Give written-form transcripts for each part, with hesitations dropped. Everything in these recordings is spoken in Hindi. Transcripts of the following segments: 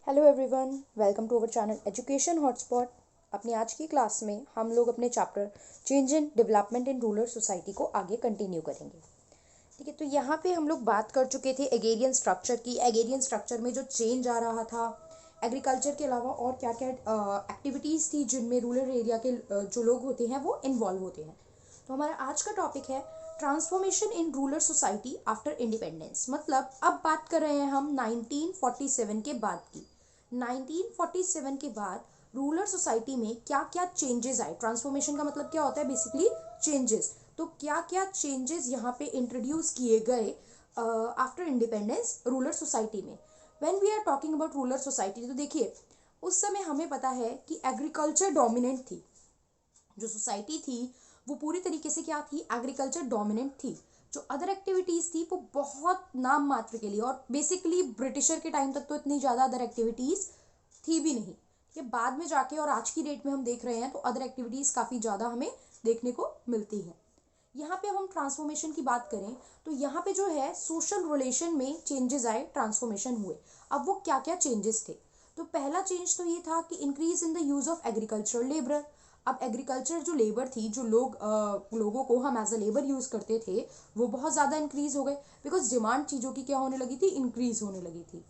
Hello everyone, welcome to our channel education hotspot. अपनी आज की क्लास में हम लोग अपने chapter change in development in rural society को आगे कंटिन्यू करेंगे। ठीक है, तो यहाँ पे हम लोग बात कर चुके थे एग्रेरियन स्ट्रक्चर की। एग्रेरियन स्ट्रक्चर में जो चेंज आ रहा था, एग्रीकल्चर के अलावा और क्या क्या एक्टिविटीज़ थी जिनमें रूरल एरिया के जो लोग होते हैं वो इन्वॉल्व होते हैं। तो हमारा आज का टॉपिक है transformation in rural society after independence. मतलब अब बात कर रहे हैं हम 1947 के बाद की। 1947 के बाद रूरल सोसाइटी में क्या क्या चेंजेस आए। ट्रांसफॉर्मेशन का मतलब क्या होता है, बेसिकली चेंजेस। तो क्या क्या चेंजेस यहाँ पे इंट्रोड्यूस किए गए आफ्टर इंडिपेंडेंस रूरल सोसाइटी में। When we are talking about rural society, तो देखिए उस समय हमें पता है कि एग्रीकल्चर डोमिनेंट थी। जो सोसाइटी थी वो पूरी तरीके से क्या थी, एग्रीकल्चर डोमिनेंट थी। जो अदर एक्टिविटीज़ थी वो बहुत नाम मात्र के लिए, और बेसिकली ब्रिटिशर के टाइम तक तो इतनी ज़्यादा अदर एक्टिविटीज़ थी भी नहीं। ये बाद में जाके और आज की डेट में हम देख रहे हैं तो अदर एक्टिविटीज़ काफ़ी ज़्यादा हमें देखने को मिलती हैं। यहाँ पे अब हम ट्रांसफॉर्मेशन की बात करें तो यहाँ पे जो है सोशल रिलेशन में चेंजेस आए, ट्रांसफॉर्मेशन हुए। अब वो क्या क्या चेंजेस थे, तो पहला चेंज तो ये था कि increase in the use of agricultural labour. अब एग्रीकल्चर जो लेबर थी, जो लोगों को हम एज अ लेबर यूज़ करते थे, वो बहुत ज़्यादा इंक्रीज हो गए बिकॉज डिमांड चीज़ों की क्या होने लगी थी, इंक्रीज होने लगी थी।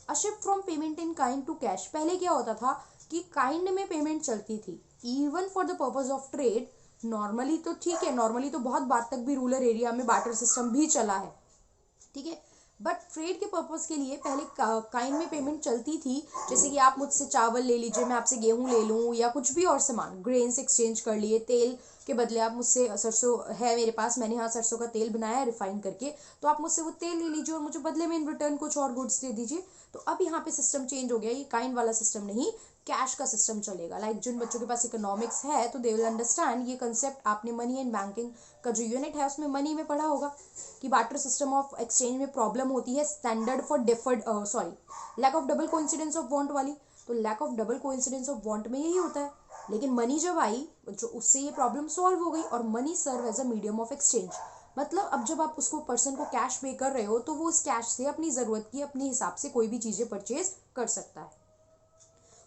A shift from payment in kind to cash. पहले क्या होता था कि काइंड में पेमेंट चलती थी even for the purpose of trade. Normally तो ठीक है, नॉर्मली तो बहुत बात तक भी रूरल एरिया में बार्टर सिस्टम भी चला है, ठीक है। बट ट्रेड के पर्पज़ के लिए पहले काइंड में पेमेंट चलती थी। जैसे कि आप मुझसे चावल ले लीजिए, मैं आपसे गेहूं ले लूँ, या कुछ भी और सामान, ग्रेन्स एक्सचेंज कर लिए। तेल के बदले आप मुझसे, सरसों है मेरे पास, मैंने यहाँ सरसों का तेल बनाया है रिफाइन करके, तो आप मुझसे वो तेल ले लीजिए और मुझे बदले में इन रिटर्न कुछ और गुड्स दे दीजिए। तो अब यहाँ पे सिस्टम चेंज हो गया, ये काइंड वाला सिस्टम नहीं, कैश का सिस्टम चलेगा। लाइक जिन बच्चों के पास इकोनॉमिक्स है तो दे विल अंडरस्टैंड ये कंसेप्ट। आपने मनी एंड बैंकिंग का जो यूनिट है उसमें मनी में पढ़ा होगा कि बार्टर सिस्टम ऑफ एक्सचेंज में प्रॉब्लम होती है standard for deferred, sorry, lack of double coincidence of want वाली। तो lack of double coincidence of want में यही होता है। लेकिन मनी जब आई, जो उससे ये प्रॉब्लम सॉल्व हो गई, और money serve as a medium of exchange. मतलब अब जब आप उसको पर्सन को कैश पे कर रहे हो तो वो उस कैश से अपनी ज़रूरत की, अपने हिसाब से कोई भी चीज़ें परचेज कर सकता है।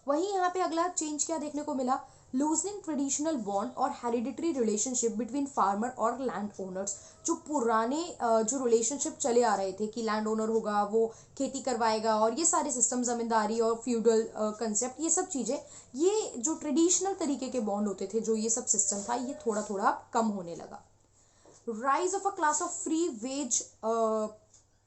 वहीं यहाँ पे अगला चेंज क्या देखने को मिला, लूजनिंग ट्रेडिशनल बॉन्ड और हेरिडिटरी रिलेशनशिप बिटवीन फार्मर और लैंड ओनर्स। जो पुराने जो रिलेशनशिप चले आ रहे थे कि लैंड ओनर होगा, वो खेती करवाएगा, और ये सारे सिस्टम, जमींदारी और फ्यूडल कंसेप्ट, ये सब चीज़ें, ये जो ट्रेडिशनल तरीके के बॉन्ड होते थे, जो ये सब सिस्टम था, ये थोड़ा थोड़ा कम होने लगा। Rise of a class of free wage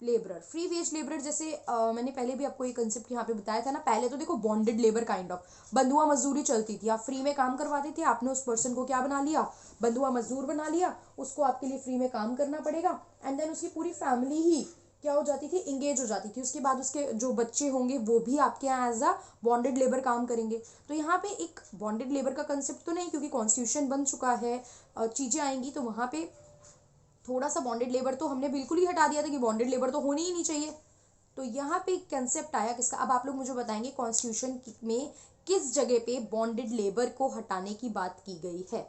labourer. Free wage labourer, जैसे मैंने पहले भी आपको ये कंसेप्ट यहाँ पे बताया था ना। पहले तो देखो बॉन्डेड लेबर काइंड ऑफ बंधुआ मजदूरी चलती थी। आप फ्री में काम करवाते थे, आपने उस पर्सन को क्या बना लिया, बंधुआ मजदूर बना लिया। उसको आपके लिए फ्री में काम करना पड़ेगा, एंड देन उसकी पूरी फैमिली ही क्या हो जाती थी, इंगेज हो जाती थी। उसके बाद उसके जो बच्चे होंगे वो भी आपके यहाँ एज अ बॉन्डेड लेबर काम करेंगे। तो यहाँ पे एक बॉन्डेड लेबर का कंसेप्ट तो नहीं, क्योंकि कॉन्स्टिट्यूशन बन चुका है, चीज़ें आएंगी, तो वहाँ पे थोड़ा सा बॉन्डेड लेबर तो हमने बिल्कुल ही हटा दिया था कि बॉन्डेड लेबर तो होनी ही नहीं चाहिए। तो यहाँ पे एक कंसेप्ट आया किसका, अब आप लोग मुझे बताएंगे कॉन्स्टिट्यूशन में किस जगह पे बॉन्डेड लेबर को हटाने की बात की गई है।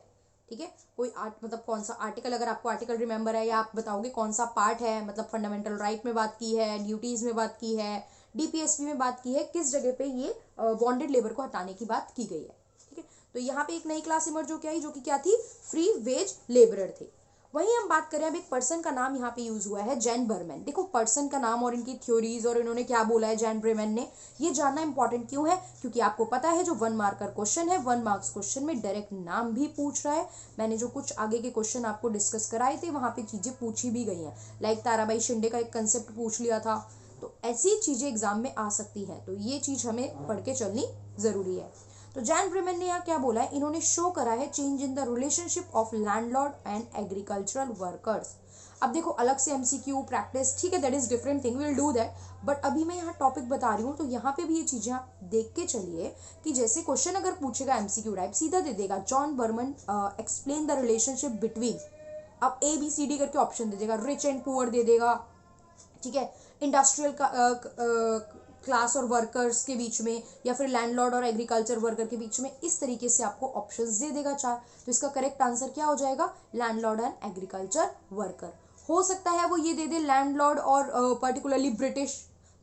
ठीक है, कोई मतलब कौन सा आर्टिकल, अगर आपको आर्टिकल रिमेंबर है, या आप बताओगे कौन सा पार्ट है, मतलब फंडामेंटल राइट में बात की है, ड्यूटीज में बात की है, डीपीएसपी में बात की है, किस जगह पे ये बॉन्डेड लेबर को हटाने की बात की गई है। ठीक है, तो यहाँ पे एक नई क्लास इमर्ज होकर आई जो कि क्या थी, फ्री वेज लेबरर थे। वहीं हम बात करें, अब एक पर्सन का नाम यहाँ पे यूज हुआ है, जैन बर्मन। देखो पर्सन का नाम और इनकी थ्योरीज और इन्होंने क्या बोला है जैन ब्रेमन ने, ये जानना इंपॉर्टेंट क्यों है, क्योंकि आपको पता है जो 1 मार्कर क्वेश्चन है, 1 मार्क्स क्वेश्चन में डायरेक्ट नाम भी पूछ रहा है। मैंने जो कुछ आगे के क्वेश्चन आपको डिस्कस कराए थे वहां पे चीजें पूछी भी गई हैं, लाइक ताराबाई शिंदे का एक कंसेप्ट पूछ लिया था। तो ऐसी चीजें एग्जाम में आ सकती हैं, तो ये चीज हमें पढ़ के चलनी जरूरी है। तो जैन ब्रेमन ने यहाँ क्या बोला है, इन्होंने शो करा है change in the relationship of landlord and agricultural workers. अब देखो अलग से एमसीक्यू प्रैक्टिस, ठीक है, that is different thing, will do that. But अभी मैं यहाँ टॉपिक बता रही हूँ, तो यहाँ पे भी ये चीजें आप देख के चलिए कि जैसे क्वेश्चन अगर पूछेगा एमसीक्यू टाइप, सीधा दे देगा John Breman explain the relationship between, अब ए बी सी डी करके ऑप्शन दे देगा, रिच एंड पुअर दे देगा, ठीक है, इंडस्ट्रियल क्लास और वर्कर्स के बीच में, या फिर लैंडलॉर्ड और एग्रीकल्चर वर्कर के बीच में, इस तरीके से आपको ऑप्शंस दे देगा 4। तो इसका करेक्ट आंसर क्या हो जाएगा, लैंडलॉर्ड एंड एग्रीकल्चर वर्कर। हो सकता है वो ये दे दे लैंडलॉर्ड और पर्टिकुलरली ब्रिटिश,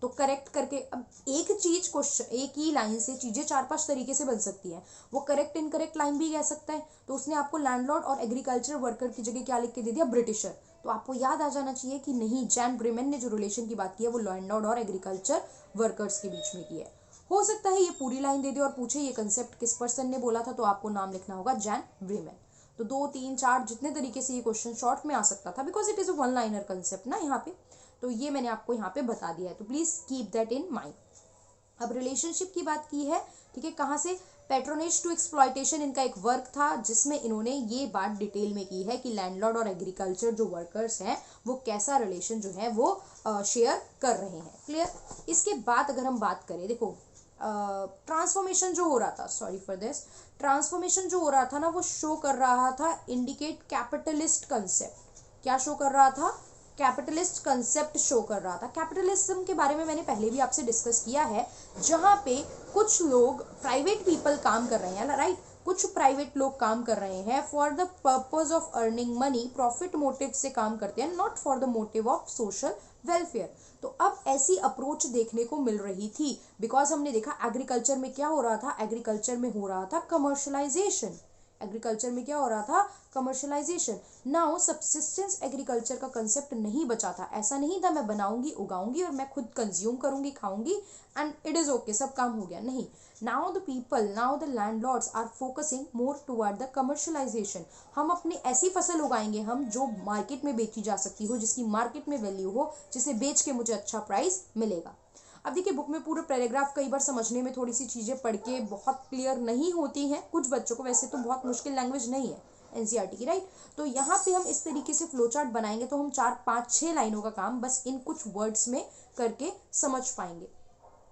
तो करेक्ट करके, अब एक चीज क्वेश्चन एक ही लाइन से चीजें 4-5 तरीके से बन सकती हैं, वो करेक्ट इनकरेक्ट लाइन भी कह सकता है। तो उसने आपको लैंडलॉर्ड और एग्रीकल्चर वर्कर की जगह क्या लिख के दे दिया, ब्रिटिशर। तो आपको याद आ जाना चाहिए कि नहीं, जैन ब्रेमेन ने जो रिलेशन की बात की है वो लैंडलॉर्ड और एग्रीकल्चर वर्कर्स के बीच में की है। हो सकता है ये पूरी लाइन दे दे और पूछे ये कंसेप्ट किस पर्सन ने बोला था, तो आपको नाम लिखना होगा जैन ब्रेमेन। तो 2, 3, 4 जितने तरीके से ये क्वेश्चन शॉर्ट में आ सकता था, because it is a one liner concept ना यहाँ पे, तो ये मैंने आपको यहाँ पे बता दिया है, तो please keep that in mind. अब रिलेशनशिप की बात की है, ठीक है, कहाँ से, पैट्रोनेज टू एक्सप्लॉयटेशन इनका एक वर्क था जिसमें इन्होंने ये बात डिटेल में की है कि लैंडलॉर्ड और एग्रीकल्चर जो वर्कर्स हैं वो कैसा रिलेशन जो है वो शेयर कर रहे हैं। क्लियर। इसके बाद अगर हम बात करें, देखो ट्रांसफॉर्मेशन जो हो रहा था, सॉरी फॉर दिस, ट्रांसफॉर्मेशन जो हो रहा था ना वो शो कर रहा था इंडिकेट कैपिटलिस्ट कंसेप्ट। क्या शो कर रहा था, कैपिटलिस्ट कंसेप्ट शो कर रहा था। कैपिटलिज्म के बारे में मैंने पहले भी आपसे डिस्कस किया है, जहां पे कुछ लोग प्राइवेट पीपल काम कर रहे हैं, राइट, कुछ प्राइवेट लोग काम कर रहे हैं for the purpose of earning money, profit motive से काम करते हैं, not for the motive of social welfare. तो अब ऐसी अप्रोच देखने को मिल रही थी, बिकॉज हमने देखा एग्रीकल्चर में क्या हो रहा था, एग्रीकल्चर में हो रहा था कमर्शलाइजेशन। एग्रीकल्चर में क्या हो रहा था, कमर्शलाइजेशन। नाउ सब्सिस्टेंस एग्रीकल्चर का कंसेप्ट नहीं बचा था, ऐसा नहीं था मैं बनाऊंगी उगाऊंगी और मैं खुद कंज्यूम करूंगी खाऊंगी एंड इट इज ओके, सब काम हो गया, नहीं। Now the people, now the landlords are focusing more toward the commercialisation. हम अपनी ऐसी फसल उगाएंगे हम जो मार्केट में बेची जा सकती हो, जिसकी मार्केट में वैल्यू हो, जिसे बेच के मुझे अच्छा प्राइस मिलेगा। अब देखिए बुक में पूरे पैराग्राफ कई बार समझने में थोड़ी सी चीज़ें पढ़ के बहुत क्लियर नहीं होती हैं कुछ बच्चों को, वैसे तो बहुत मुश्किल लैंग्वेज नहीं है एनसीईआरटी की, राइट। तो यहाँ पे हम इस तरीके से फ्लो चार्ट बनाएंगे तो हम 4, 5, 6 लाइनों का काम बस इन कुछ वर्ड्स में करके समझ पाएंगे।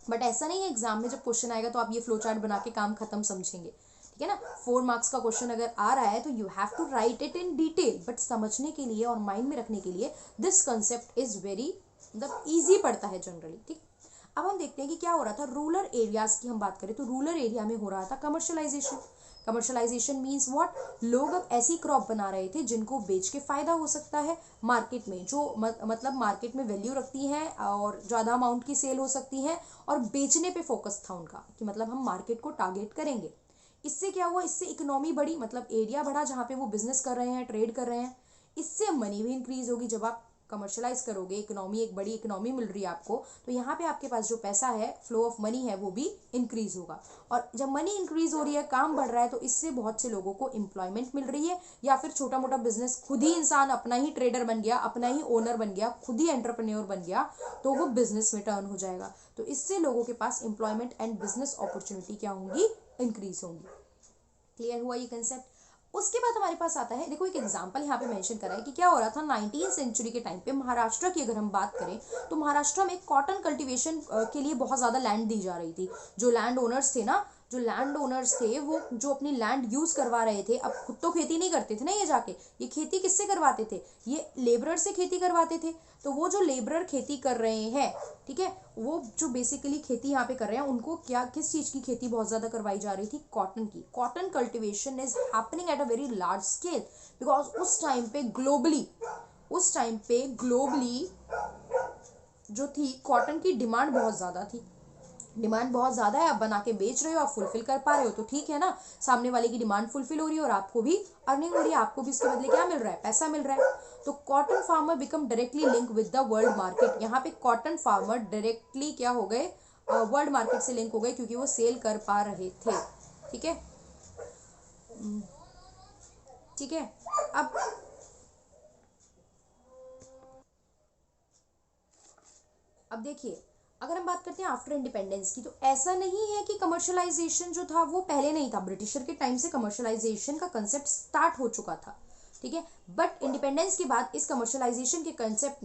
बट ऐसा नहीं है एग्जाम में जब क्वेश्चन आएगा तो आप ये फ्लो चार्ट बना के काम खत्म समझेंगे, ठीक है ना। 4 मार्क्स का क्वेश्चन अगर आ रहा है तो you have to write it in detail, but समझने के लिए और माइंड में रखने के लिए दिस कंसेप्ट इज वेरी मतलब ईजी पड़ता है जनरली, ठीक। अब हम देखते हैं कि क्या हो रहा था, रूरल एरियाज की हम बात करें तो रूरल एरिया में हो रहा था कमर्शलाइजेशन। कमर्शलाइजेशन मीन्स व्हाट, लोग अब ऐसी क्रॉप बना रहे थे जिनको बेच के फायदा हो सकता है मार्केट में, जो मतलब मार्केट में वैल्यू रखती हैं और ज़्यादा अमाउंट की सेल हो सकती है, और बेचने पे फोकस था उनका कि मतलब हम मार्केट को टारगेट करेंगे। इससे क्या हुआ, इससे इकोनॉमी बढ़ी, मतलब एरिया बढ़ा जहाँ पे वो बिजनेस कर रहे हैं, ट्रेड कर रहे हैं। इससे मनी भी इंक्रीज होगी, जब आप कमर्शलाइज करोगे, इकोनॉमी एक बड़ी इकोनॉमी मिल रही है आपको, तो यहाँ पे आपके पास जो पैसा है, फ्लो ऑफ मनी है, वो भी इंक्रीज होगा। और जब मनी इंक्रीज हो रही है, काम बढ़ रहा है, तो इससे बहुत से लोगों को एम्प्लॉयमेंट मिल रही है, या फिर छोटा मोटा बिजनेस, खुद ही इंसान अपना ही ट्रेडर बन गया, अपना ही ओनर बन गया, खुद ही एंटरप्रेन्योर बन गया, तो वो बिजनेस में टर्न हो जाएगा। तो इससे लोगों के पास एम्प्लॉयमेंट एंड बिजनेस अपॉर्चुनिटी क्या होंगी, इंक्रीज होंगी। क्लियर हुआ ये कंसेप्ट। उसके बाद हमारे पास आता है, देखो एक एग्जांपल यहाँ पे मेंशन करा है कि क्या हो रहा था 19वीं सेंचुरी के टाइम पे महाराष्ट्र की अगर हम बात करें तो महाराष्ट्र में कॉटन कल्टीवेशन के लिए बहुत ज़्यादा लैंड दी जा रही थी। जो लैंड ओनर्स थे ना, जो लैंड ओनर्स थे वो जो अपनी लैंड यूज करवा रहे थे, अब खुद तो खेती नहीं करते थे ना ये जाके, ये खेती किससे करवाते थे, ये लेबरर से खेती करवाते थे। तो वो जो लेबरर खेती कर रहे हैं, ठीक है, वो जो बेसिकली खेती यहाँ पे कर रहे हैं, उनको क्या किस चीज़ की खेती बहुत ज़्यादा करवाई जा रही थी, कॉटन की। Cotton cultivation is happening at a very large scale, because उस टाइम पे ग्लोबली जो थी कॉटन की डिमांड बहुत ज़्यादा थी। डिमांड बहुत ज़्यादा है, आप बना के बेच रहे हो, आप फुलफिल कर पा रहे हो तो ठीक है ना, सामने वाले की डिमांड फुलफिल हो रही है और आपको भी अर्निंग हो रही है, आपको भी इसके बदले क्या मिल रहा है, पैसा मिल रहा है। तो cotton farmer become directly link with the world market. यहाँ पे कॉटन फार्मर डायरेक्टली क्या हो गए, वर्ल्ड मार्केट से लिंक हो गए, क्योंकि वो सेल कर पा रहे थे, ठीक है, ठीक है। अब देखिए अगर हम बात करते हैं आफ्टर इंडिपेंडेंस की, तो ऐसा नहीं है कि कमर्शलाइजेशन जो था वो पहले नहीं था, ब्रिटिशर के टाइम से कमर्शलाइजेशन का कंसेप्ट स्टार्ट हो चुका था, ठीक है। बट इंडिपेंडेंस के बाद इस कमर्शलाइजेशन के कंसेप्ट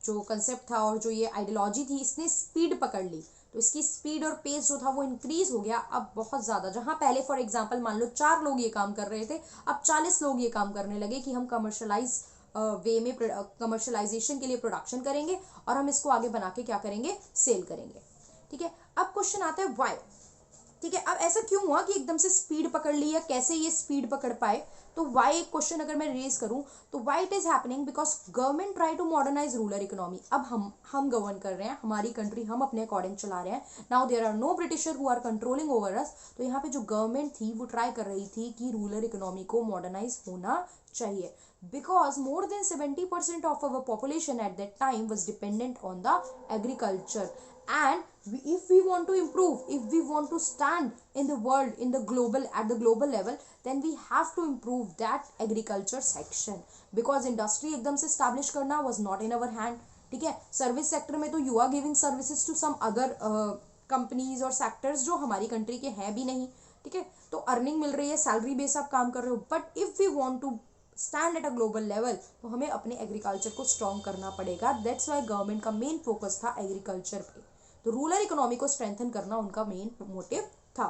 जो कंसेप्ट था और जो ये आइडियोलॉजी थी, इसने स्पीड पकड़ ली। तो इसकी स्पीड और पेस जो था वो इंक्रीज हो गया अब बहुत ज़्यादा। जहाँ पहले फॉर एग्जांपल मान लो 4 लोग ये काम कर रहे थे, अब 40 लोग ये काम करने लगे कि हम कमर्शलाइज वे में कमर्शलाइजेशन के लिए प्रोडक्शन करेंगे और हम इसको आगे बना के क्या करेंगे, सेल करेंगे, ठीक है। अब क्वेश्चन आता है वाई। ठीक है, अब ऐसा क्यों हुआ कि एकदम से स्पीड पकड़ ली, या कैसे ये स्पीड पकड़ पाए? तो वाई एक क्वेश्चन अगर मैं रेज करूं तो why it is happening because government try to modernise rural economy. अब हम गवर्न कर रहे हैं, हमारी कंट्री हम अपने अकॉर्डिंग चला रहे हैं। Now there are no Britisher who are controlling over us. तो यहाँ पे जो गवर्नमेंट थी वो ट्राई कर रही थी कि रूरल इकोनॉमी को मॉडर्नाइज होना चाहिए, because more than 70% of our population at that time was dependent on the agriculture. And if we want to improve, if we want to stand in the world, in the global, at the global level, then we have to improve that agriculture section, because industry एकदम से establish करना was not in our hand. ठीक है, सर्विस सेक्टर में तो you are giving services to some other companies और सेक्टर्स जो हमारी कंट्री के हैं भी नहीं। ठीक है, तो अर्निंग मिल रही है, सैलरी बेस आप काम कर रहे हो, but if we want to stand at a global level तो हमें अपने एग्रीकल्चर को स्ट्रॉन्ग करना पड़ेगा। दैट्स वाई गवर्नमेंट का मेन फोकस था एग्रीकल्चर पे। तो रूरल इकोनॉमी को स्ट्रेंथन करना उनका मेन मोटिव था।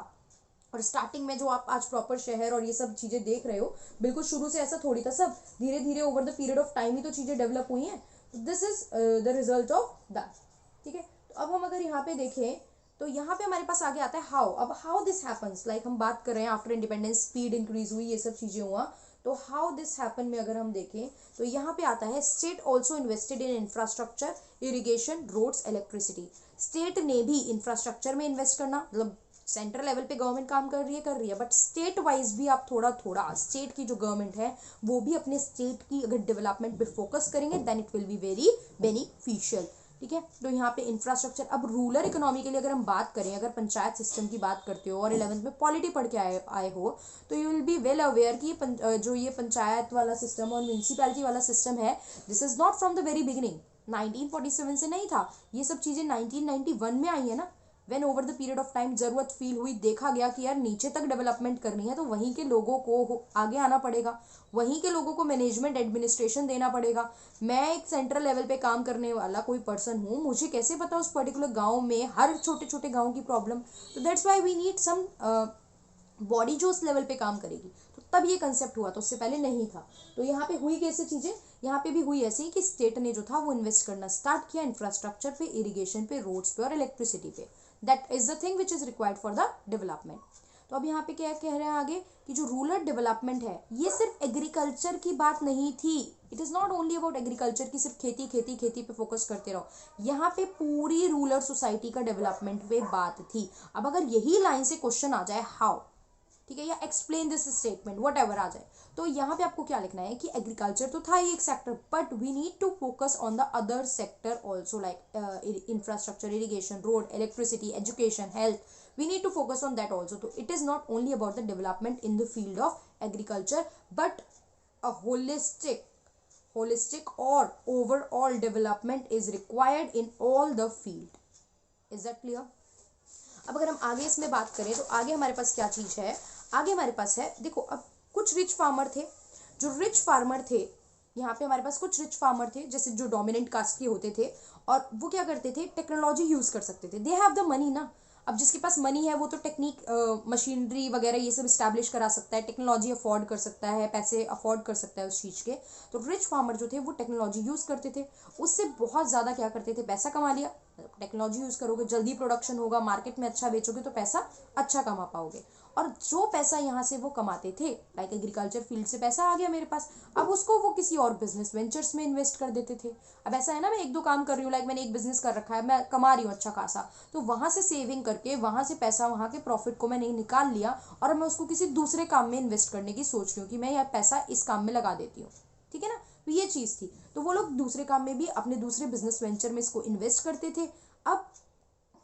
और स्टार्टिंग में जो आप आज प्रॉपर शहर और ये सब चीज़ें देख रहे हो, बिल्कुल शुरू से ऐसा थोड़ी था, सब धीरे धीरे over the period of time ही तो चीज़ें डेवलप हुई हैं। This is the result of that. ठीक है, तो अब हम अगर यहाँ पे देखें तो यहाँ पे हमारे पास आगे आता है हाउ। अब हाउ दिस हैपन्स, लाइक हम बात कर रहे हैं आफ्टर इंडिपेंडेंस स्पीड इंक्रीज हुई, ये सब चीज़ें हुआ। तो हाउ दिस हैपन में अगर हम देखें तो यहाँ पे आता है state also invested in infrastructure, irrigation, roads, electricity. State ने भी इंफ्रास्ट्रक्चर में इन्वेस्ट करना, मतलब सेंट्रल लेवल पे गवर्नमेंट काम कर रही है, बट स्टेट वाइज भी आप थोड़ा थोड़ा, स्टेट की जो गवर्नमेंट है वो भी अपने स्टेट की अगर डेवलपमेंट पे फोकस करेंगे then it will be very beneficial. ठीक है, तो यहाँ पे इंफ्रास्ट्रक्चर। अब रूरल इकोनॉमी के लिए अगर हम बात करें, अगर पंचायत सिस्टम की बात करते हो और 11th में पॉलिटी पढ़ के आए हो तो you will be well aware कि जो ये पंचायत वाला सिस्टम और म्यूनसिपैलिटी वाला सिस्टम है, this is not from the very beginning, 1947 से नहीं था। ये सब चीज़ें 1991 में आई है ना, when over the period of time ज़रूरत फील हुई, देखा गया कि यार नीचे तक डेवलपमेंट करनी है तो वहीं के लोगों को आगे आना पड़ेगा, वहीं के लोगों को मैनेजमेंट एडमिनिस्ट्रेशन देना पड़ेगा। मैं एक सेंट्रल लेवल पे काम करने वाला कोई पर्सन हूँ, मुझे कैसे पता उस पर्टिकुलर गांव में हर छोटे छोटे गांव की प्रॉब्लम? तो that's why we need some body जो उस लेवल पे काम करेगी। तो तब ये कंसेप्ट हुआ, तो उससे पहले नहीं था। तो यहाँ पे हुई कैसे चीज़ें, यहाँ पे भी हुई ऐसे कि स्टेट ने जो था वो इन्वेस्ट करना स्टार्ट किया इंफ्रास्ट्रक्चर पे, इरिगेशन पे, रोड्स पे और इलेक्ट्रिसिटी पे। That is the thing which is required for the development. तो अब यहाँ पे क्या कह रहे हैं आगे कि जो रूरल डेवलपमेंट है ये सिर्फ एग्रीकल्चर की बात नहीं थी। It is not only about agriculture की सिर्फ खेती खेती खेती पे फोकस करते रहो, यहाँ पे पूरी रूरल सोसाइटी का डेवलपमेंट पे बात थी। अब अगर यही लाइन से क्वेश्चन आ जाए हाउ, ठीक है, या explain this statement whatever आ जाए, तो यहाँ पे आपको क्या लिखना है कि एग्रीकल्चर तो था ही एक sector, but we need to focus on the other sector also, like infrastructure, irrigation, road, electricity, education, health, we need to focus on that also. So it is not only about the development in the field of agriculture, but a holistic or overall development is required in all the field. Is that clear? अब अगर हम आगे इसमें बात करें तो आगे हमारे पास क्या चीज़ है, आगे हमारे पास है, देखो अब कुछ रिच फार्मर थे, जो रिच फार्मर थे यहाँ पे हमारे पास कुछ रिच फार्मर थे जैसे जो डोमिनेंट कास्ट के होते थे, और वो क्या करते थे, टेक्नोलॉजी यूज़ कर सकते थे, दे हैव द मनी ना। अब जिसके पास मनी है वो तो टेक्निक, मशीनरी वगैरह ये सब इस्टेब्लिश करा सकता है, टेक्नोलॉजी अफोर्ड कर सकता है, पैसे अफोर्ड कर सकता है उस चीज़ के। तो रिच फार्मर जो थे वो टेक्नोलॉजी यूज़ करते थे, उससे बहुत ज़्यादा क्या करते थे, पैसा कमा लिया। टेक्नोलॉजी यूज़ करोगे जल्दी प्रोडक्शन होगा, मार्केट में अच्छा बेचोगे तो पैसा अच्छा कमा पाओगे। और जो पैसा यहाँ से वो कमाते थे, लाइक एग्रीकल्चर फील्ड से पैसा आ गया मेरे पास, अब उसको वो किसी और बिजनेस वेंचर्स में इन्वेस्ट कर देते थे। अब ऐसा है ना, मैं एक दो काम कर रही हूँ, लाइक मैंने एक बिजनेस कर रखा है, मैं कमा रही हूँ अच्छा खासा, तो वहाँ से सेविंग करके वहाँ से पैसा, वहाँ के प्रॉफिट को मैंने निकाल लिया और मैं उसको किसी दूसरे काम में इन्वेस्ट करने की सोच रही हूँ कि मैं यह पैसा इस काम में लगा देती हूँ। ठीक है ना, तो ये चीज़ थी। तो वो लोग दूसरे काम में भी अपने दूसरे बिजनेस वेंचर में इसको इन्वेस्ट करते थे। अब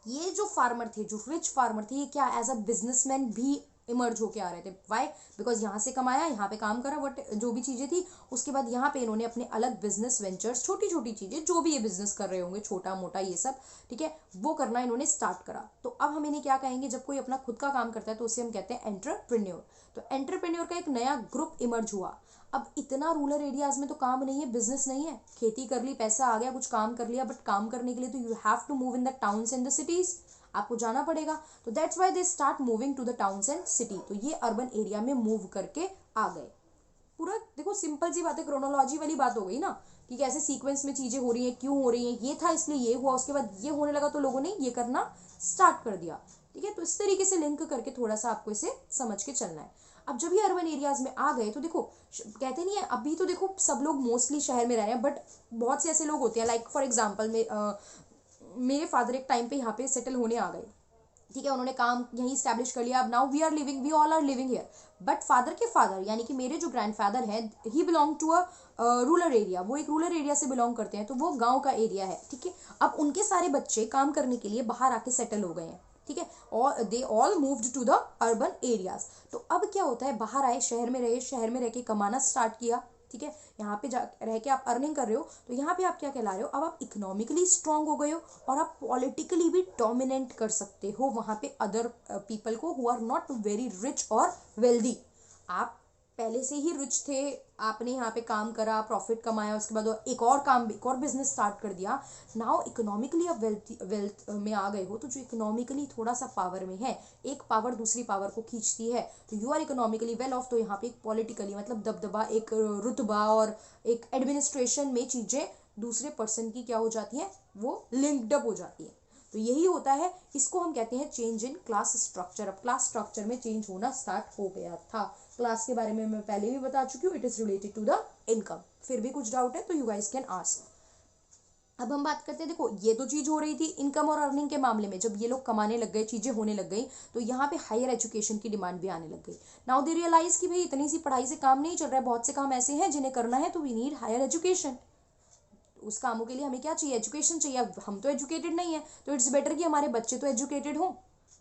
ये जो फार्मर थे, जो रिच फार्मर थे, ये क्या एज अ बिजनेसमैन भी इमर्ज होके आ रहे थे। वाई? बिकॉज यहाँ से कमाया, यहाँ पे काम करा, वट जो भी चीज़ें थी, उसके बाद यहाँ पे इन्होंने अपने अलग बिजनेस वेंचर्स, छोटी छोटी चीज़ें जो भी ये बिजनेस कर रहे होंगे, छोटा मोटा ये सब, ठीक है, वो करना इन्होंने स्टार्ट करा। तो अब हम इन्हें क्या कहेंगे, जब कोई अपना खुद का काम करता है तो उसे हम कहते हैं एंटरप्रेन्योर। तो एंटरप्रेन्योर का एक नया ग्रुप इमर्ज हुआ। अब इतना रूरल एरियाज में तो काम नहीं है, बिजनेस नहीं है, खेती कर ली, पैसा आ गया, कुछ काम कर लिया, बट काम करने के लिए तो you have to move in the towns and the cities, आपको जाना पड़ेगा। तो that's why they start moving to the towns and city. तो ये अर्बन एरिया में मूव करके आ गए। पूरा देखो सिंपल सी बात है, क्रोनोलॉजी वाली बात हो गई ना, कि कैसे सीक्वेंस में चीज़ें हो रही हैं, क्यों हो रही हैं, ये था इसलिए ये हुआ, उसके बाद ये होने लगा तो लोगों ने ये करना स्टार्ट कर दिया। ठीक है। तो इस तरीके से लिंक करके थोड़ा सा आपको इसे समझ के चलना है। अब जब ये अर्बन एरियाज में आ गए तो देखो, कहते नहीं है, अभी तो देखो सब लोग मोस्टली शहर में रह रहे हैं, बट बहुत से ऐसे लोग होते हैं, लाइक फॉर एग्जाम्पल मेरे फादर एक टाइम पे यहाँ पे सेटल होने आ गए, ठीक है, उन्होंने काम यहीं स्टैब्लिश कर लिया। अब now we all are living here. But father के फादर यानी कि मेरे जो ग्रैंडफादर हैं, he belong to a rural area, वो एक रूरल एरिया से बिलोंग करते हैं, तो वो गांव का एरिया है, ठीक है। अब उनके सारे बच्चे काम करने के लिए बाहर आके सेटल हो गए हैं, ठीक है, और they all moved to the urban areas. तो अब क्या होता है, बाहर आए, शहर में रहे, शहर में रह के कमाना स्टार्ट किया, ठीक है, यहाँ पे जा रह के आप अर्निंग कर रहे हो, तो यहाँ पे आप क्या कहला रहे हो, अब आप इकोनॉमिकली स्ट्रांग हो गए हो और आप पॉलिटिकली भी डोमिनेट कर सकते हो वहाँ पे अदर पीपल को who are not very rich और वेल्दी। आप पहले से ही रिच थे, आपने यहाँ पे काम करा, प्रॉफिट कमाया, उसके बाद एक और बिजनेस स्टार्ट कर दिया। नाउ इकोनॉमिकली आप वेल्थ में आ गए हो, तो जो इकोनॉमिकली थोड़ा सा पावर में है, एक पावर दूसरी पावर को खींचती है, तो you are economically well off, तो यहाँ पे एक पॉलिटिकली मतलब दबदबा, एक रुतबा और एक एडमिनिस्ट्रेशन में चीज़ें दूसरे पर्सन की क्या हो जाती हैं, वो लिंक्ड अप हो जाती है। तो यही होता है, इसको हम कहते हैं चेंज इन क्लास स्ट्रक्चर। अब क्लास स्ट्रक्चर में चेंज होना स्टार्ट हो गया था। क्लास के बारे में मैं पहले भी बता चुकी हूँ, it is related to the income. फिर भी कुछ डाउट है तो यू गाइस कैन आस्क। अब हम बात करते हैं, देखो ये तो चीज़ हो रही थी इनकम और अर्निंग के मामले में, जब ये लोग कमाने लग गए, चीज़ें होने लग गई, तो यहाँ पे हायर एजुकेशन की डिमांड भी आने लग गई। नाउ दे रियलाइज कि भाई इतनी सी पढ़ाई से काम नहीं चल रहा है, बहुत से काम ऐसे हैं जिन्हें करना है, तो वी नीड हायर एजुकेशन। उस कामों के लिए हमें क्या चाहिए, एजुकेशन चाहिए। अब हम तो एजुकेटेड नहीं है, तो इट्स बेटर कि हमारे बच्चे तो एजुकेटेड हों,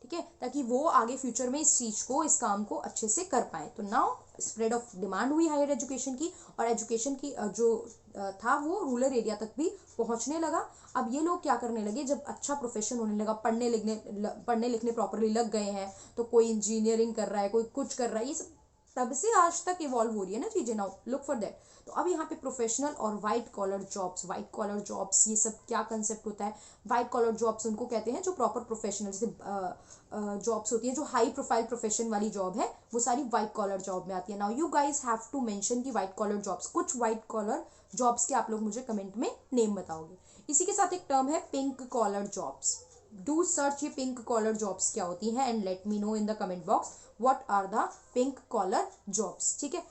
ठीक है, ताकि वो आगे फ्यूचर में इस चीज़ को, इस काम को अच्छे से कर पाए। तो नाउ स्प्रेड ऑफ डिमांड हुई हायर एजुकेशन की, और एजुकेशन की जो था वो रूरल एरिया तक भी पहुंचने लगा। अब ये लोग क्या करने लगे, जब अच्छा प्रोफेशन होने लगा, पढ़ने लिखने प्रॉपरली लग गए हैं, तो कोई इंजीनियरिंग कर रहा है, कोई कुछ कर रहा है, ये सब तब से आज तक इवॉल्व हो रही है ना चीज़ें। Now look for that. तो अब यहाँ पे प्रोफेशनल और वाइट कॉलर जॉब्स, ये सब क्या कंसेप्ट होता है। वाइट कॉलर जॉब्स उनको कहते हैं जो प्रॉपर प्रोफेशनल, जैसे जॉब्स होती हैं जो हाई प्रोफाइल प्रोफेशन वाली जॉब है, वो सारी वाइट कॉलर जॉब में आती है। Now you guys have to mention की वाइट कॉलर जॉब्स, कुछ वाइट कॉलर जॉब्स के आप लोग मुझे कमेंट में नेम बताओगे। इसी के साथ एक टर्म है pink collar jobs. Do search ये पिंक कॉलर जॉब्स क्या होती हैं and let me know in the comment box what are the pink collar jobs, ठीक है।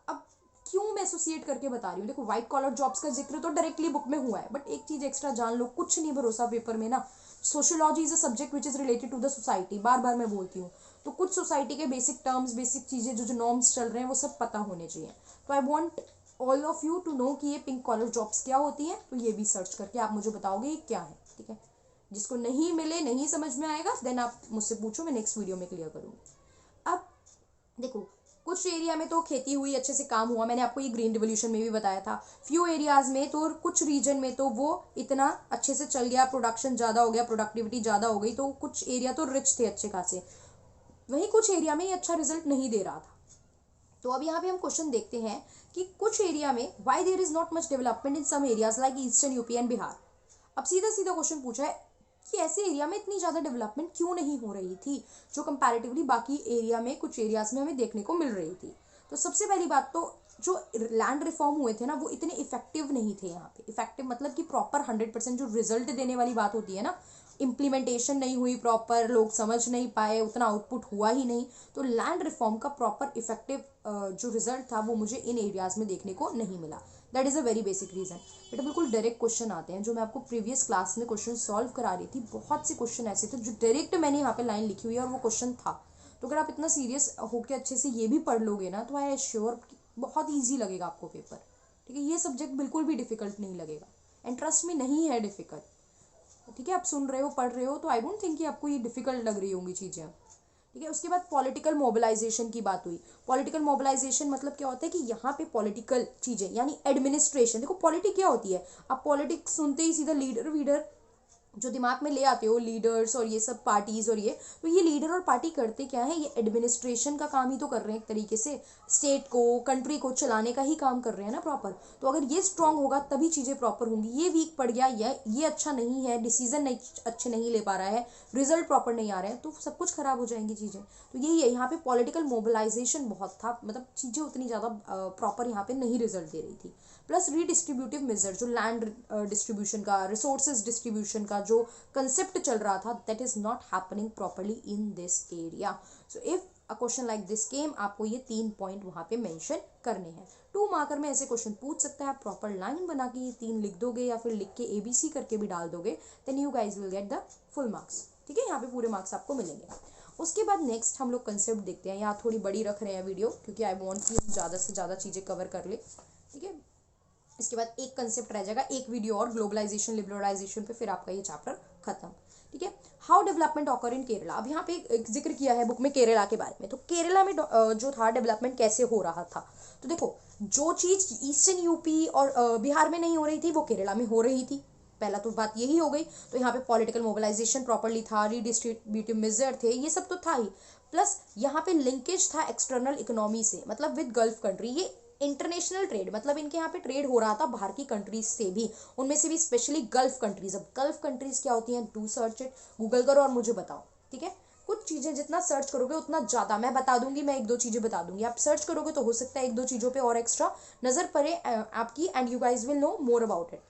अब क्यों मैं एसोसिएट करके बता रही हूँ, देखो व्हाइट कॉलर जॉब्स का जिक्र तो डायरेक्टली बुक में हुआ है, बट एक चीज एक्स्ट्रा जान लो, कुछ नहीं भरोसा पेपर में ना। Sociology is a subject which is related to the society, बार बार मैं बोलती हूँ, तो कुछ सोसाइटी के बेसिक टर्म्स, बेसिक चीजें, जो जो नॉर्म्स चल रहे हैं, वो सब पता होने चाहिए। तो I want all of you to know कि ये पिंक कॉलर जॉब्स क्या होती हैं, तो ये भी सर्च करके आप मुझे बताओगे ये क्या है, ठीक है। जिसको नहीं मिले, नहीं समझ में आएगा, देन आप मुझसे पूछो, मैं नेक्स्ट वीडियो में क्लियर करूँगी। अब देखो, कुछ एरिया में तो खेती हुई, अच्छे से काम हुआ, मैंने आपको ये ग्रीन रिवोल्यूशन में भी बताया था। फ्यू एरियाज में तो, कुछ रीजन में तो वो इतना अच्छे से चल गया, प्रोडक्शन ज़्यादा हो गया, प्रोडक्टिविटी ज़्यादा हो गई, तो कुछ एरिया तो रिच थे अच्छे खासे, वहीं कुछ एरिया में ये अच्छा रिजल्ट नहीं दे रहा था। तो अब यहाँ पे हम क्वेश्चन देखते हैं कि कुछ एरिया में why there is not much development in some areas like eastern UP and Bihar. अब सीधा सीधा क्वेश्चन पूछा है कि ऐसे एरिया में इतनी ज़्यादा डेवलपमेंट क्यों नहीं हो रही थी, जो कंपैरेटिवली बाकी एरिया में, कुछ एरियाज में हमें देखने को मिल रही थी। तो सबसे पहली बात तो, जो लैंड रिफॉर्म हुए थे ना, वो इतने इफेक्टिव नहीं थे यहाँ पे। इफेक्टिव मतलब कि प्रॉपर 100% जो रिजल्ट देने वाली बात होती है ना, इम्प्लीमेंटेशन नहीं हुई प्रॉपर, लोग समझ नहीं पाए, उतना आउटपुट हुआ ही नहीं। तो लैंड रिफॉर्म का प्रॉपर इफेक्टिव जो रिजल्ट था वो मुझे इन एरियाज में देखने को नहीं मिला। That is a very basic reason. बेटा बिल्कुल डायरेक्ट क्वेश्चन आते हैं, जो मैं आपको प्रीवियस क्लास में क्वेश्चन सॉल्व करा रही थी, बहुत से क्वेश्चन ऐसे थे जो डायरेक्ट मैंने यहाँ पे लाइन लिखी हुई है और वो क्वेश्चन था। तो अगर आप इतना सीरियस होकर अच्छे से ये भी पढ़ लोगे ना, तो आई एश्योर बहुत ईजी लगेगा आपको पेपर, ठीक है। ये सब्जेक्ट बिल्कुल भी डिफिकल्ट नहीं लगेगा, एंड ट्रस्ट में नहीं है डिफिकल्ट, ठीक है। आप सुन रहे हो, पढ़ रहे हो, तो आई डोंट थिंक कि आपको ये डिफिकल्ट लग रही होंगी चीज़ें, ठीक है। उसके बाद पॉलिटिकल मोबिलाइजेशन की बात हुई। पॉलिटिकल मोबिलाइजेशन मतलब क्या होता है कि यहाँ पे पॉलिटिकल चीज़ें यानी एडमिनिस्ट्रेशन, देखो पॉलिटिक क्या होती है, आप पॉलिटिक्स सुनते ही सीधा लीडर वीडर जो दिमाग में ले आते हो, लीडर्स और ये सब पार्टीज और ये, तो ये लीडर और पार्टी करते क्या है, ये एडमिनिस्ट्रेशन का काम ही तो कर रहे हैं एक तरीके से, स्टेट को, कंट्री को चलाने का ही काम कर रहे हैं ना प्रॉपर। तो अगर ये स्ट्रांग होगा तभी चीज़ें प्रॉपर होंगी। ये वीक पड़ गया, ये अच्छा नहीं है, डिसीजन नहीं अच्छे नहीं ले पा रहा है, रिजल्ट प्रॉपर नहीं आ रहे हैं, तो सब कुछ खराब हो जाएंगी चीज़ें। तो यही है, यहाँ पे पॉलिटिकल मोबिलाइजेशन बहुत था, मतलब चीज़ें उतनी ज़्यादा प्रॉपर यहाँ पे नहीं रिजल्ट दे रही थी। प्लस रीडिस्ट्रीब्यूटिव मेजर, जो लैंड डिस्ट्रीब्यूशन का, रिसोर्सेज डिस्ट्रीब्यूशन का जो कंसेप्ट चल रहा था, that is not happening properly in this area. So if a question like this came, आपको ये 3 पॉइंट वहाँ पे मेंशन करने हैं. 2 मार्कर में ऐसे क्वेश्चन पूछ सकता है. आप प्रॉपर लाइन बना के ये 3 लिख दोगे या फिर लिख के ABC करके भी डाल दोगे, then you guys will get the full marks. ठीक है, यहाँ पे पूरे मार्क्स आपको मिलेंगे. उसके बाद नेक्स्ट हम लोग कंसेप्ट देखते हैं. यहाँ थोड़ी बड़ी रख रहे हैं वीडियो, क्योंकि आई वांट कि हम ज़्यादा से ज़्यादा चीज़ें कवर कर ले. ठीक है, इसके बाद एक कंसेप्ट रह जाएगा, एक वीडियो और ग्लोबलाइजेशन लिबरलाइजेशन पे, फिर आपका ये चैप्टर खत्म. ठीक है, how development occur in Kerala. अब यहाँ पे एक जिक्र किया है बुक में केरला के बारे में. तो केरला में जो था डेवलपमेंट कैसे हो रहा था, तो देखो जो चीज़ ईस्टर्न यूपी और बिहार में नहीं हो रही थी वो केरला में हो रही थी. पहला तो बात यही हो गई. तो यहाँ पे पॉलिटिकल मोबिलाइजेशन प्रॉपरली था, रीडिस्ट्रीब्यूटिव मेजर थे, ये सब तो था ही. प्लस यहाँ पे लिंकेज था एक्सटर्नल इकोनॉमी से, मतलब विद गल्फ कंट्री. ये इंटरनेशनल ट्रेड, मतलब इनके यहाँ पे ट्रेड हो रहा था बाहर की कंट्रीज से भी, उनमें से भी स्पेशली गल्फ कंट्रीज. अब गल्फ कंट्रीज क्या होती हैं, डू सर्च इट, गूगल करो और मुझे बताओ. ठीक है, कुछ चीज़ें जितना सर्च करोगे उतना ज़्यादा मैं बता दूंगी, मैं 1-2 चीज़ें बता दूंगी. आप सर्च करोगे तो हो सकता है 1-2 चीज़ों पे और एक्स्ट्रा नज़र पड़े आपकी, and you guys will know more about it.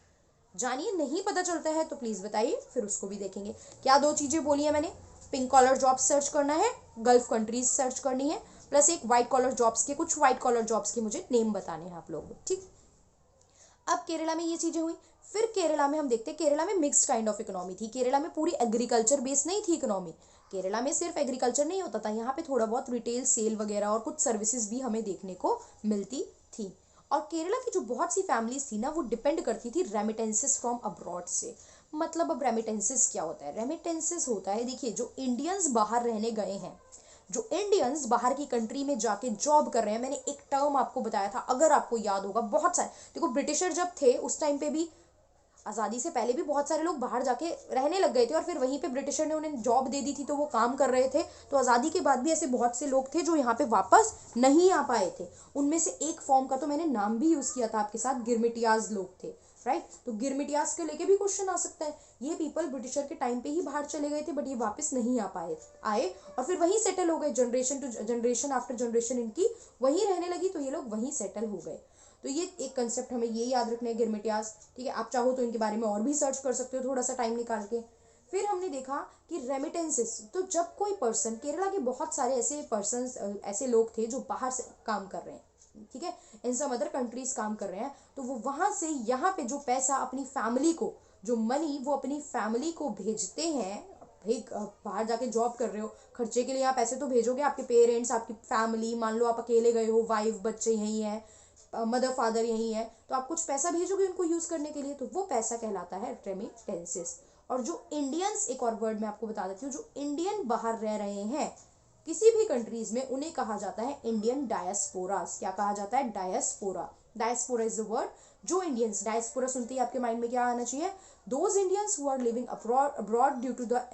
जानिए, नहीं पता चलता है तो प्लीज़ बताइए, फिर उसको भी देखेंगे. क्या 2 चीज़ें बोली है मैंने, पिंक कॉलर जॉब सर्च करना है, गल्फ कंट्रीज सर्च करनी है, प्लस एक वाइट कॉलर जॉब्स के, कुछ वाइट कॉलर जॉब्स के मुझे नेम बताने हैं आप लोगों को. ठीक, अब केरला में ये चीज़ें हुई. फिर केरला में हम देखते हैं, केरला में मिक्स्ड काइंड ऑफ इकोनॉमी थी. केरला में पूरी एग्रीकल्चर बेस्ड नहीं थी इकोनॉमी. केरला में सिर्फ एग्रीकल्चर नहीं होता था, यहाँ पे थोड़ा बहुत रिटेल सेल वगैरह और कुछ सर्विसेज भी हमें देखने को मिलती थी. और केरला की जो बहुत सी फैमिलीज थी ना, वो डिपेंड करती थी रेमिटेंसेस फ्रॉम अब्रॉड से. मतलब अब रेमिटेंसेस क्या होता है, रेमिटेंसेस होता है, देखिए जो इंडियंस बाहर रहने गए हैं, जो इंडियंस बाहर की कंट्री में जाके जॉब कर रहे हैं, मैंने एक टर्म आपको बताया था अगर आपको याद होगा, बहुत सारे, देखो ब्रिटिशर जब थे उस टाइम पे भी, आज़ादी से पहले भी बहुत सारे लोग बाहर जाके रहने लग गए थे और फिर वहीं पे ब्रिटिशर ने उन्हें जॉब दे दी थी तो वो काम कर रहे थे. तो आज़ादी के बाद भी ऐसे बहुत से लोग थे जो यहाँ पे वापस नहीं आ पाए थे. उनमें से एक फॉर्म का तो मैंने नाम भी यूज़ किया था आपके साथ, गिरमिटियाज लोग थे, राइट. तो गिरमिटियाज के लेके भी क्वेश्चन आ सकता है. ये पीपल ब्रिटिशर के टाइम पे ही बाहर चले गए थे, बट ये वापस नहीं आ पाए आए और फिर वहीं सेटल हो गए. Generation to generation after generation इनकी वहीं रहने लगी, तो ये लोग वहीं सेटल हो गए. तो ये एक कंसेप्ट हमें ये याद रखना है, गिरमिटियाज. ठीक है, आप चाहो तो इनके बारे में और भी सर्च कर सकते हो थोड़ा सा टाइम निकाल के. फिर हमने देखा कि रेमिटेंसेस, तो जब कोई पर्सन, केरला के बहुत सारे ऐसे पर्सन, ऐसे लोग थे जो बाहर से काम कर रहे हैं, ठीक है, इन सम अदर कंट्रीज काम कर रहे हैं, तो वो वहाँ से यहाँ पे जो पैसा अपनी फैमिली को, जो मनी वो अपनी फैमिली को भेजते हैं. बाहर जाके जॉब कर रहे हो, खर्चे के लिए आप पैसे तो भेजोगे, आपके पेरेंट्स, आपकी फैमिली, मान लो आप अकेले गए हो, वाइफ बच्चे यहीं हैं, मदर फादर यहीं है, तो आप कुछ पैसा भेजोगे उनको यूज़ करने के लिए, तो वो पैसा कहलाता है रेमिटेंसेस. और जो इंडियंस, एक और वर्ड मैं आपको बता देती हूँ, जो इंडियन बाहर रह रहे हैं किसी भी कंट्रीज में, उन्हें कहा जाता है इंडियन डायस्पोरास. क्या कहा जाता है, diaspora. Diaspora is the word. जो इंडियंस, डायस्पोरा सुनते ही आपके माइंड में क्या आना चाहिए, those Indians who are living abroad due to the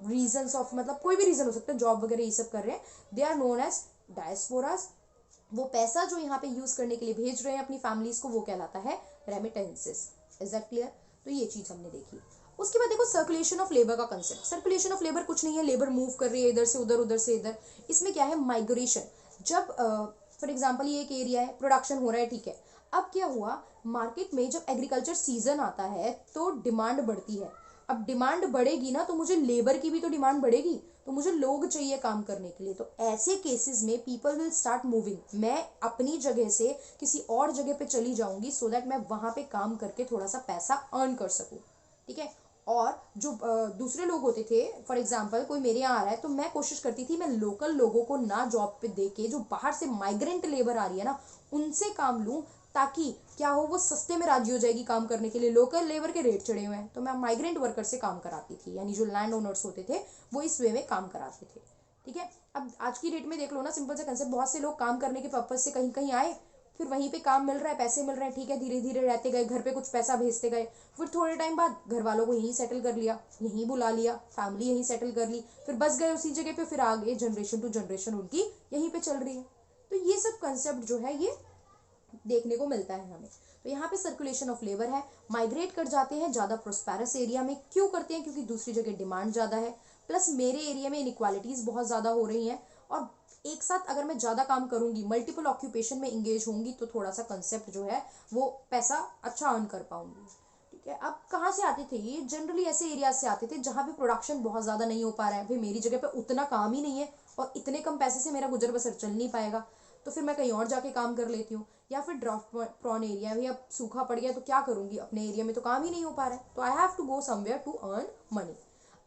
reasons of, मतलब कोई भी रीजन हो सकता है, जॉब वगैरह ये सब कर रहे हैं, दे आर नोन एज डायस्पोरास. वो पैसा जो यहाँ पे यूज़ करने के लिए भेज रहे हैं अपनी फैमिलीज को, वो कहलाता है रेमिटेंसेस. Is that clear. तो ये चीज़ हमने देखी. उसके बाद देखो सर्कुलेशन ऑफ लेबर का कंसेप्ट. सर्कुलेशन ऑफ लेबर कुछ नहीं है, लेबर मूव कर रही है इधर से उधर, उधर से इधर. इसमें क्या है, माइग्रेशन. जब फॉर एग्जांपल ये एक एरिया है, प्रोडक्शन हो रहा है, ठीक है, अब क्या हुआ, मार्केट में जब एग्रीकल्चर सीजन आता है तो डिमांड बढ़ती है. अब डिमांड बढ़ेगी ना, तो मुझे लेबर की भी तो डिमांड बढ़ेगी, तो मुझे लोग चाहिए काम करने के लिए. तो ऐसे केसेस में पीपल विल स्टार्ट मूविंग. मैं अपनी जगह से किसी और जगह पे चली जाऊंगी, सो दैट मैं वहाँ पे काम करके थोड़ा सा पैसा अर्न कर सकूँ. ठीक है, और जो दूसरे लोग होते थे, फॉर एग्जांपल कोई मेरे यहाँ आ रहा है, तो मैं कोशिश करती थी मैं लोकल लोगों को ना जॉब पे दे के, जो बाहर से माइग्रेंट लेबर आ रही है ना, उनसे काम लूँ, ताकि क्या हो, वो सस्ते में राजी हो जाएगी काम करने के लिए. लोकल लेबर के रेट चढ़े हुए हैं, तो मैं माइग्रेंट वर्कर से काम कराती थी, यानी जो लैंड ओनर्स होते थे वो इस वे में काम कराते थे. ठीक है, अब आज की डेट में देख लो ना, सिंपल सा कंसेप्ट, बहुत से लोग काम करने के पर्पज से कहीं कहीं आए, फिर वहीं पे काम मिल रहा है, पैसे मिल रहे हैं, ठीक है, धीरे धीरे रहते गए, घर पे कुछ पैसा भेजते गए, फिर थोड़े टाइम बाद घर वालों को यहीं सेटल कर लिया, यहीं बुला लिया, फैमिली यहीं सेटल कर ली, फिर बस गए उसी जगह पे, फिर आगे जनरेशन टू जनरेशन उनकी यहीं पे चल रही है. तो ये सब कंसेप्ट जो है ये देखने को मिलता है हमें. तो यहाँ पे सर्कुलेशन ऑफ लेबर है, माइग्रेट कर जाते हैं ज़्यादा प्रोस्पेरस एरिया में. क्यों करते हैं, क्योंकि दूसरी जगह डिमांड ज़्यादा है, प्लस मेरे एरिया में इनइक्वालिटीज़ बहुत ज़्यादा हो रही हैं, और एक साथ अगर मैं ज़्यादा काम करूँगी, मल्टीपल ऑक्यूपेशन में इंगेज होंगी, तो थोड़ा सा कंसेप्ट जो है वो पैसा अच्छा अर्न कर पाऊँगी. ठीक है। अब कहाँ से आते थे ये? जनरली ऐसे एरिया से आते थे जहाँ पे प्रोडक्शन बहुत ज़्यादा नहीं हो पा रहा है, भाई मेरी जगह पे उतना काम ही नहीं है और इतने कम पैसे से मेरा गुजर बसर चल नहीं पाएगा, तो फिर मैं कहीं और जाके काम कर लेती हूँ। या फिर ड्राफ्ट प्रॉन एरिया, भाई अब सूखा पड़ गया तो क्या करूँगी, अपने एरिया में तो काम ही नहीं हो पा रहा है, तो I have to go somewhere to earn money.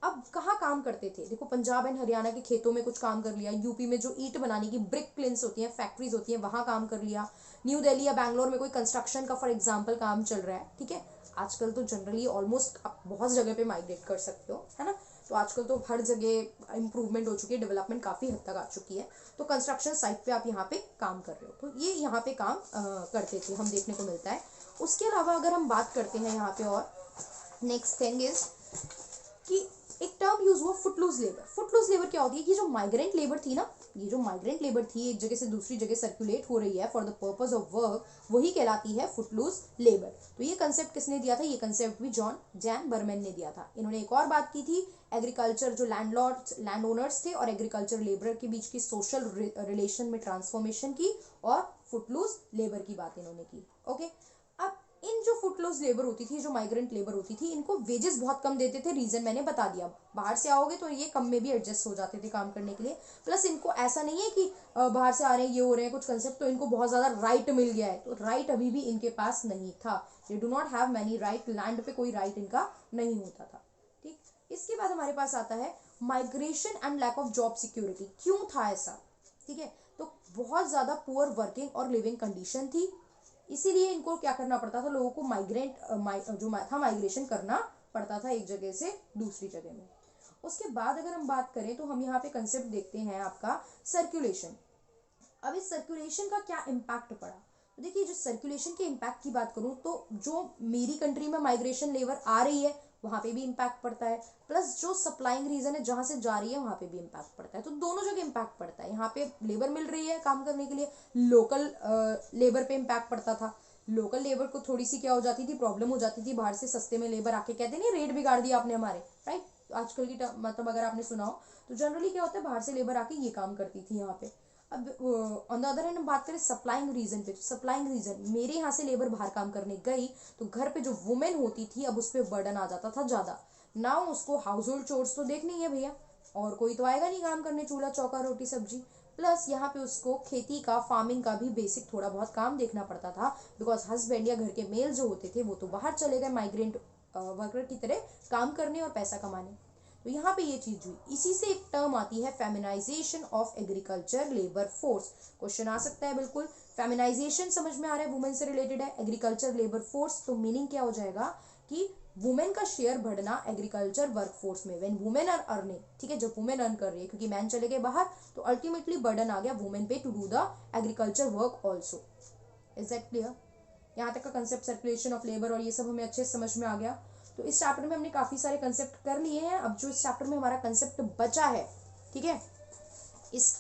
अब कहाँ काम करते थे? देखो, पंजाब एंड हरियाणा के खेतों में कुछ काम कर लिया, यूपी में जो ईंट बनाने की ब्रिक प्लिंस होती हैं, फैक्ट्रीज होती हैं, वहाँ काम कर लिया, न्यू दिल्ली या बैंगलोर में कोई कंस्ट्रक्शन का फॉर एग्जाम्पल काम चल रहा है, ठीक है। आजकल तो जनरली ऑलमोस्ट आप बहुत जगह पे माइग्रेट कर सकते हो, है ना। तो आजकल तो हर जगह इंप्रूवमेंट हो चुकी है, डेवलपमेंट काफ़ी हद तक आ चुकी है, तो कंस्ट्रक्शन साइट पे आप यहाँ पे काम कर रहे हो, तो ये यहाँ पे काम करते थे, हम देखने को मिलता है। उसके अलावा अगर हम बात करते हैं यहाँ पे, और नेक्स्ट थिंग इज कि एक टर्म यूज हुआ फुटलूज लेबर। फुटलूज लेबर क्या होती है? कि जो माइग्रेंट लेबर थी ना, ये जो माइग्रेंट लेबर थी, एक जगह से दूसरी जगह सर्कुलेट हो रही है for the purpose of work, वही कहलाती है फुटलूज लेबर। तो ये कंसेप्ट किसने दिया था? ये कंसेप्ट भी जैन बर्मन ने दिया था। इन्होंने एक और बात की थी, एग्रीकल्चर जो लैंड ओनर्स थे और एग्रीकल्चर लेबर के बीच की सोशल रिलेशन में ट्रांसफॉर्मेशन की, और फुटलूज लेबर की बात इन्होंने की। ओके, अब इन जो फुटलूज लेबर होती थी, जो माइग्रेंट लेबर होती थी, इनको वेजेस बहुत कम देते थे, रीजन मैंने बता दिया। बाहर से आओगे तो ये कम में भी एडजस्ट हो जाते थे काम करने के लिए। प्लस इनको ऐसा नहीं है कि बाहर से आ रहे हैं, ये हो रहे हैं कुछ कंसेप्ट, तो इनको बहुत ज़्यादा राइट मिल गया है, तो राइट अभी भी इनके पास नहीं था। They do not have many right, land पे कोई राइट इनका नहीं होता था, ठीक। इसके बाद हमारे पास आता है migration and lack of job security. क्यों था ऐसा? ठीक है, तो बहुत ज़्यादा पुअर वर्किंग और लिविंग कंडीशन थी, इसीलिए इनको क्या करना पड़ता था, लोगों को माइग्रेशन करना पड़ता था एक जगह से दूसरी जगह में। उसके बाद अगर हम बात करें तो हम यहाँ पे कंसेप्ट देखते हैं आपका सर्कुलेशन। अब इस सर्कुलेशन का क्या इम्पैक्ट पड़ा? तो देखिए, जो सर्कुलेशन के इम्पैक्ट की बात करूँ तो जो मेरी कंट्री में माइग्रेशन लेबर आ रही है वहाँ पे भी इम्पैक्ट पड़ता है, प्लस जो सप्लाइंग रीजन है जहाँ से जा रही है वहाँ पे भी इम्पैक्ट पड़ता है, तो दोनों जगह इम्पैक्ट पड़ता है। यहाँ पे लेबर मिल रही है काम करने के लिए, लोकल लेबर पे इम्पैक्ट पड़ता था। लोकल लेबर को थोड़ी सी क्या हो जाती थी, प्रॉब्लम हो जाती थी, बाहर से सस्ते में लेबर आके कहते नहीं रेट बिगाड़ दिया आपने हमारे, राइट। आजकल की मतलब अगर आपने सुना हो तो जनरली क्या होता है, बाहर से लेबर आके ये काम करती थी यहाँ पे। अब ऑन द अदर हैंड हम बात करें सप्लाइंग रीजन पे, तो सप्लाइंग रीजन, मेरे यहाँ से लेबर बाहर काम करने गई तो घर पे जो वुमेन होती थी अब उस पर बर्डन आ जाता था ज़्यादा ना, उसको हाउस होल्ड चोर्स तो देखनी है भैया, और कोई तो आएगा नहीं काम करने, चूल्हा चौका रोटी सब्जी, प्लस यहाँ पे उसको खेती का, फार्मिंग का भी बेसिक थोड़ा बहुत काम देखना पड़ता था, बिकॉज हस्बैंड या घर के मेल जो होते थे वो तो बाहर चले गए माइग्रेंट वर्कर की तरह काम करने और पैसा कमाने। तो यहाँ पे ये चीज हुई। इसी से एक टर्म आती है feminisation of agriculture labour force. Question आ सकता है बिल्कुल। फेमिनाइजेशन समझ में आ रहा है, वुमेन से रिलेटेड है, एग्रीकल्चर लेबर फोर्स, तो मीनिंग क्या हो जाएगा कि वुमेन का शेयर बढ़ना एग्रीकल्चर वर्कफोर्स में, व्हेन वुमेन आर अर्निंग, ठीक है, जब वुमेन अर्न कर रही है, क्योंकि मैन चले गए बाहर तो अल्टीमेटली बर्डन आ गया वुमेन पे to do the agriculture work also. Is that clear? यहाँ तक का कंसेप्ट सर्कुलेशन ऑफ लेबर और ये सब हमें अच्छे से समझ में आ गया। तो इस चैप्टर में हमने काफ़ी सारे कंसेप्ट कर लिए हैं। अब जो इस चैप्टर में हमारा कंसेप्ट बचा है, ठीक है, इस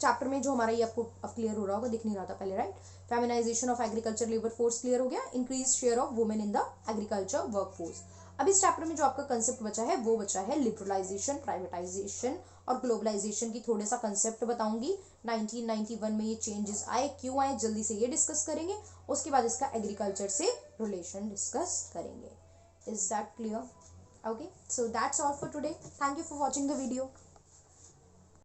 चैप्टर में जो हमारा, ये आपको अब क्लियर हो रहा होगा, दिख नहीं रहा था पहले, right. Feminization of agriculture labour force clear हो गया, increase share of women in the agriculture work force. अब इस चैप्टर में जो आपका कंसेप्ट बचा है वो बचा है लिबरलाइजेशन, प्राइवेटाइजेशन और ग्लोबलाइजेशन की थोड़े सा कंसेप्ट बताऊंगी। 1991 में ये चेंजेस आए, क्यों आए, जल्दी से ये डिस्कस करेंगे। उसके बाद इसका एग्रीकल्चर से रिलेशन डिस्कस करेंगे। Is that clear? Okay, so that's all for today. Thank you for watching the video.